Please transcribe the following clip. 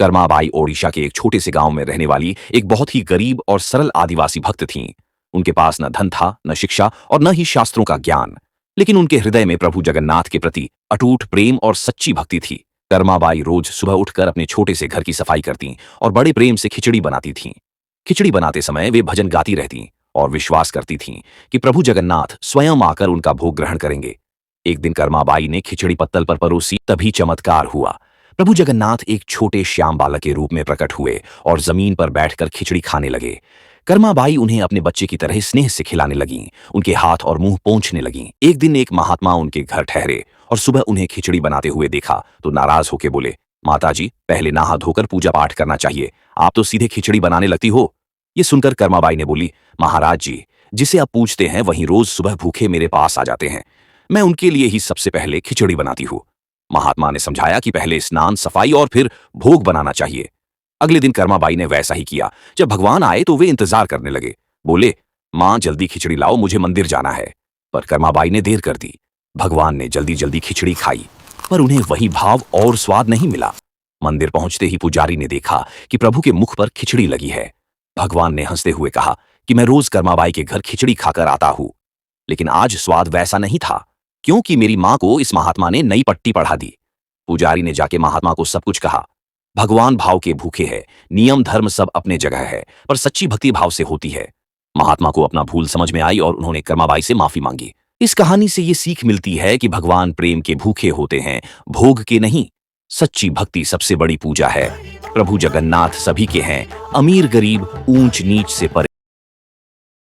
कर्माबाई ओडिशा के एक छोटे से गांव में रहने वाली एक बहुत ही गरीब और सरल आदिवासी भक्त थीं। उनके पास न धन था, न शिक्षा और न ही शास्त्रों का ज्ञान, लेकिन उनके हृदय में प्रभु जगन्नाथ के प्रति अटूट प्रेम और सच्ची भक्ति थी। कर्माबाई रोज सुबह उठकर अपने छोटे से घर की सफाई करती और बड़े प्रेम से खिचड़ी बनाती थीं। खिचड़ी बनाते समय वे भजन गाती रहती और विश्वास करती थीं कि प्रभु जगन्नाथ स्वयं आकर उनका भोग ग्रहण करेंगे। एक दिन कर्माबाई ने खिचड़ी पत्तल पर परोसी, तभी चमत्कार हुआ। प्रभु जगन्नाथ एक छोटे श्याम बालक के रूप में प्रकट हुए और जमीन पर बैठकर खिचड़ी खाने लगे। कर्माबाई उन्हें अपने बच्चे की तरह स्नेह से खिलाने लगीं, उनके हाथ और मुंह पोंछने लगीं। एक दिन एक महात्मा उनके घर ठहरे और सुबह उन्हें खिचड़ी बनाते हुए देखा तो नाराज होकर बोले, माताजी, पहले नहा धोकर पूजा पाठ करना चाहिए, आप तो सीधे खिचड़ी बनाने लगती हो। ये सुनकर कर्माबाई ने बोली, महाराज जी, जिसे आप पूछते हैं वही रोज सुबह भूखे मेरे पास आ जाते हैं, मैं उनके लिए ही सबसे पहले खिचड़ी बनाती हूँ। महात्मा ने समझाया कि पहले स्नान, सफाई और फिर भोग बनाना चाहिए। अगले दिन कर्माबाई ने वैसा ही किया। जब भगवान आए तो वे इंतजार करने लगे। बोले, मां जल्दी खिचड़ी लाओ, मुझे मंदिर जाना है। पर कर्माबाई ने देर कर दी। भगवान ने जल्दी जल्दी खिचड़ी खाई, पर उन्हें वही भाव और स्वाद नहीं मिला। मंदिर पहुंचते ही पुजारी ने देखा कि प्रभु के मुख पर खिचड़ी लगी है। भगवान ने हंसते हुए कहा कि मैं रोज कर्माबाई के घर खिचड़ी खाकर आता हूं, लेकिन आज स्वाद वैसा नहीं था, क्योंकि मेरी मां को इस महात्मा ने नई पट्टी पढ़ा दी। पुजारी ने जाके महात्मा को सब कुछ कहा। भगवान भाव के भूखे हैं, नियम धर्म सब अपने जगह है, पर सच्ची भक्ति भाव से होती है। महात्मा को अपना भूल समझ में आई और उन्होंने कर्माबाई से माफी मांगी। इस कहानी से ये सीख मिलती है कि भगवान प्रेम के भूखे होते हैं, भोग के नहीं। सच्ची भक्ति सबसे बड़ी पूजा है। प्रभु जगन्नाथ सभी के हैं, अमीर गरीब, ऊंच नीच से परे।